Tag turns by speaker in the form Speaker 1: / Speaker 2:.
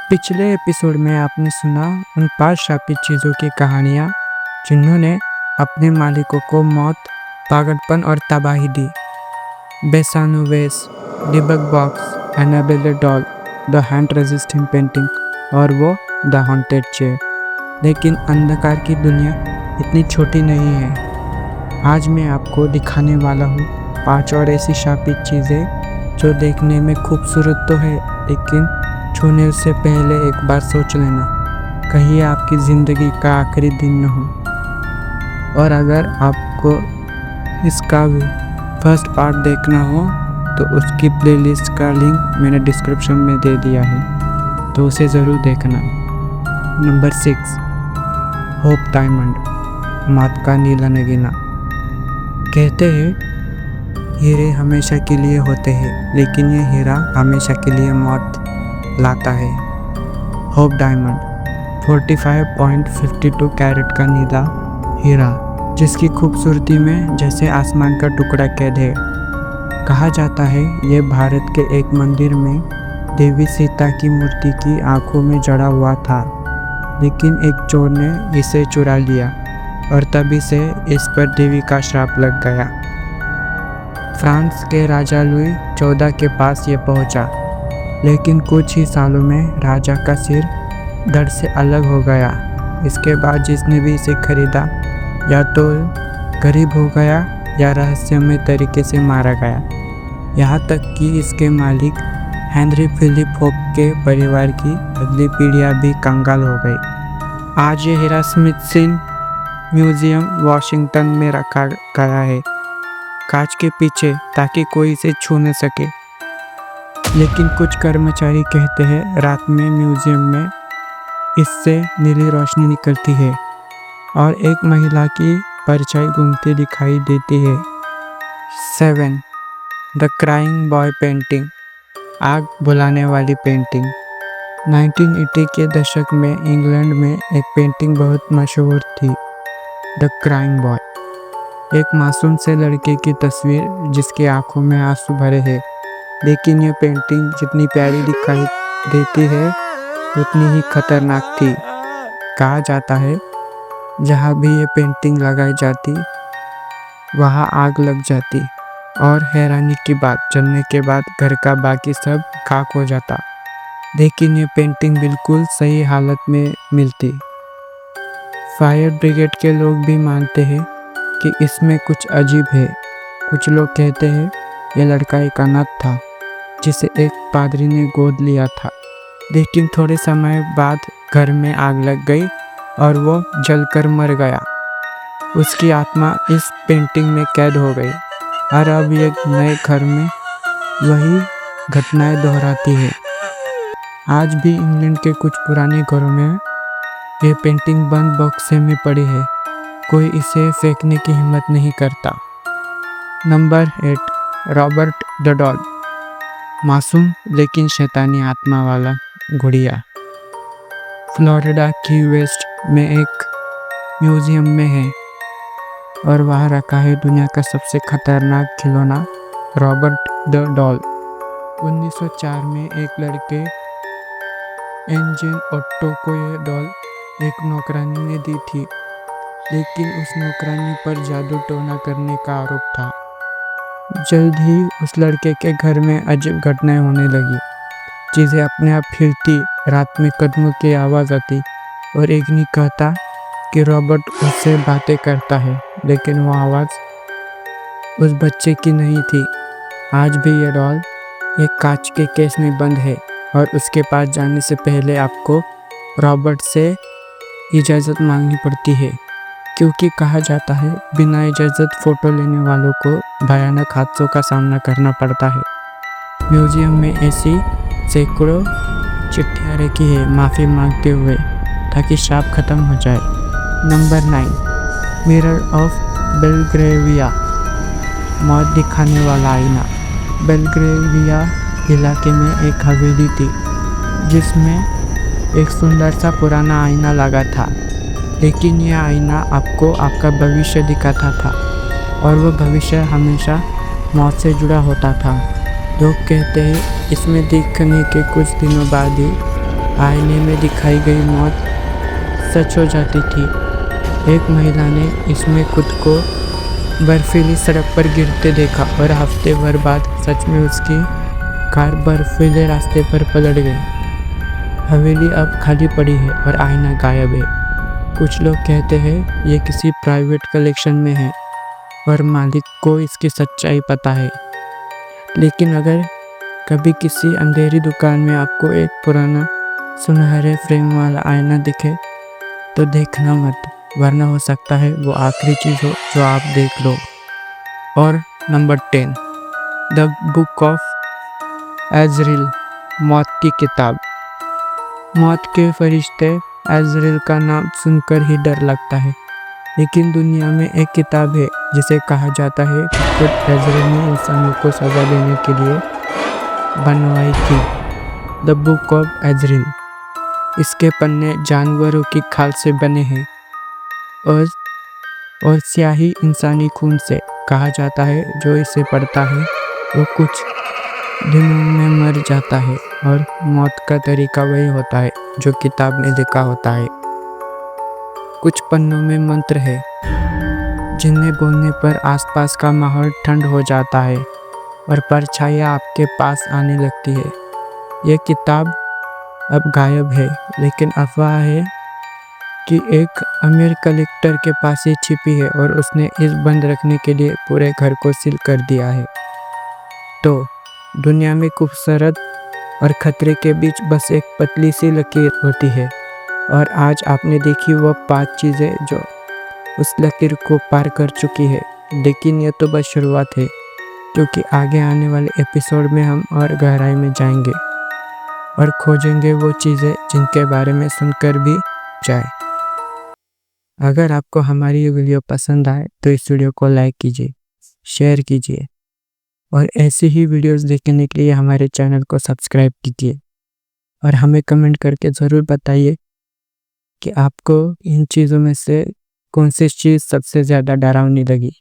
Speaker 1: पिछले एपिसोड में आपने सुना उन 5 शापित चीज़ों की कहानियाँ जिन्होंने अपने मालिकों को मौत, पागलपन और तबाही दी। बेसानुवेस, dybbuk box, Annabelle the doll, the hand resisting painting और वो द हॉन्टेड चेयर। लेकिन अंधकार की दुनिया इतनी छोटी नहीं है। आज मैं आपको दिखाने वाला हूँ 5 और ऐसी शापित चीज़ें जो देखने में खूबसूरत तो है, लेकिन छूने से पहले एक बार सोच लेना, कहीं आपकी ज़िंदगी का आखिरी दिन न हो। और अगर आपको इसका फर्स्ट पार्ट देखना हो तो उसकी प्लेलिस्ट का लिंक मैंने डिस्क्रिप्शन में दे दिया है, तो उसे ज़रूर देखना। नंबर 6, होप डायमंड, मात का नीला नगीना। कहते हैं हीरे हमेशा के लिए होते हैं, लेकिन ये हीरा हमेशा के लिए मौत लाता है। होप डायमंड 45.52 कैरेट का नीला हीरा, जिसकी खूबसूरती में जैसे आसमान का टुकड़ा कैद है। कहा जाता है ये भारत के एक मंदिर में देवी सीता की मूर्ति की आंखों में जड़ा हुआ था, लेकिन एक चोर ने इसे चुरा लिया और तभी से इस पर देवी का श्राप लग गया। फ्रांस के राजा लुई 14 के पास ये पहुंचा, लेकिन कुछ ही सालों में राजा का सिर दर्द से अलग हो गया। इसके बाद जिसने भी इसे खरीदा या तो गरीब हो गया या रहस्यमय तरीके से मारा गया। यहाँ तक कि इसके मालिक हेनरी फिलिप होप के परिवार की अगली पीढ़ियाँ भी कंगाल हो गई। आज ये हीरा स्मिथसन म्यूजियम वाशिंगटन में रखा गया है, कांच के पीछे, ताकि कोई इसे छू न सके। लेकिन कुछ कर्मचारी कहते हैं रात में म्यूजियम में इससे नीली रोशनी निकलती है और एक महिला की परछाई घूमती दिखाई देती है। 7, द क्राइंग बॉय पेंटिंग, आग बुलाने वाली पेंटिंग। 1980 के दशक में इंग्लैंड में एक पेंटिंग बहुत मशहूर थी, द क्राइंग बॉय। एक मासूम से लड़के की तस्वीर जिसकी आंखों में आंसू भरे हैं। लेकिन ये पेंटिंग जितनी प्यारी दिखाई देती है उतनी ही खतरनाक थी। कहा जाता है जहाँ भी ये पेंटिंग लगाई जाती वहाँ आग लग जाती, और हैरानी की बात, जलने के बाद घर का बाकी सब खाक हो जाता। लेकिन ये पेंटिंग बिल्कुल सही हालत में मिलती। फायर ब्रिगेड के लोग भी मानते हैं कि इसमें कुछ अजीब है। कुछ लोग कहते हैं ये लड़का एक अनाथ था जिसे एक पादरी ने गोद लिया था, लेकिन थोड़े समय बाद घर में आग लग गई और वो जलकर मर गया। उसकी आत्मा इस पेंटिंग में कैद हो गई और अब एक नए घर में वही घटनाएं दोहराती है। आज भी इंग्लैंड के कुछ पुराने घरों में ये पेंटिंग बंद बक्से में पड़ी है, कोई इसे फेंकने की हिम्मत नहीं करता। नंबर 8, रॉबर्ट द डॉल, मासूम लेकिन शैतानी आत्मा वाला गुड़िया। फ्लोरिडा की वेस्ट में एक म्यूजियम में है और वहाँ रखा है दुनिया का सबसे खतरनाक खिलौना, रॉबर्ट द डॉल। 1904 में एक लड़के एंजन ओट्टो को ये डॉल एक नौकरानी ने दी थी, लेकिन उस नौकरानी पर जादू टोना करने का आरोप था। जल्द ही उस लड़के के घर में अजीब घटनाएं होने लगी। चीज़ें अपने आप हिलती, रात में कदमों की आवाज़ आती और एक ने कहता कि रॉबर्ट उससे बातें करता है, लेकिन वो आवाज़ उस बच्चे की नहीं थी। आज भी ये डॉल एक कांच के केस में बंद है और उसके पास जाने से पहले आपको रॉबर्ट से इजाज़त मांगनी पड़ती है, क्योंकि कहा जाता है बिना इजाज़त फ़ोटो लेने वालों को भयानक हादसों का सामना करना पड़ता है। म्यूजियम में ऐसी सैकड़ों चिट्ठियाँ रखी है माफ़ी मांगते हुए, ताकि श्राप खत्म हो जाए। नंबर 9, मिरर ऑफ बेल्ग्रेविया, मौत दिखाने वाला आईना। बेल्ग्रेविया इलाके में एक हवेली थी जिसमें एक सुंदर सा पुराना आईना लगा था, लेकिन यह आईना आपको आपका भविष्य दिखाता था और वो भविष्य हमेशा मौत से जुड़ा होता था। लोग कहते हैं इसमें देखने के कुछ दिनों बाद ही आईने में दिखाई गई मौत सच हो जाती थी। एक महिला ने इसमें खुद को बर्फीली सड़क पर गिरते देखा और हफ्ते भर बाद सच में उसकी कार बर्फीले रास्ते पर पलट गई। हवेली अब खाली पड़ी है और आईना गायब है। कुछ लोग कहते हैं ये किसी प्राइवेट कलेक्शन में है और मालिक को इसकी सच्चाई पता है। लेकिन अगर कभी किसी अंधेरी दुकान में आपको एक पुराना सुनहरे फ्रेम वाला आईना दिखे तो देखना मत, वरना हो सकता है वो आखिरी चीज़ हो जो आप देख लो। और नंबर 10, द बुक ऑफ एजरिल, मौत की किताब। मौत के फरिश्ते एजरिल का नाम सुनकर ही डर लगता है, लेकिन दुनिया में एक किताब है जिसे कहा जाता है कि खुद एजरिल ने इंसानों को सजा देने के लिए बनवाई थी। The book of Azrael. इसके पन्ने जानवरों की खाल से बने हैं और स्याही इंसानी खून से। कहा जाता है जो इसे पढ़ता है वो कुछ दिनों में मर जाता है और मौत का तरीका वही होता है जो किताब में लिखा होता है। कुछ पन्नों में मंत्र है जिन्हें बोलने पर आसपास का माहौल ठंड हो जाता है और परछाइयाँ आपके पास आने लगती है। यह किताब अब गायब है, लेकिन अफवाह है कि एक अमीर कलेक्टर के पास ये छिपी है और उसने इस बंद रखने के लिए पूरे घर को सील कर दिया है। तो दुनिया में खूबसूरत और खतरे के बीच बस एक पतली सी लकीर होती है, और आज आपने देखी वो 5 चीज़ें जो उस लकीर को पार कर चुकी है। लेकिन ये तो बस शुरुआत है, क्योंकि आगे आने वाले एपिसोड में हम और गहराई में जाएंगे और खोजेंगे वो चीज़ें जिनके बारे में सुनकर भी जाए। अगर आपको हमारी ये वीडियो पसंद आए तो इस वीडियो को लाइक कीजिए, शेयर कीजिए और ऐसी ही वीडियोस देखने के लिए हमारे चैनल को सब्सक्राइब कीजिए। और हमें कमेंट करके ज़रूर बताइए कि आपको इन चीज़ों में से कौन सी चीज़ सबसे ज़्यादा डरावनी लगी।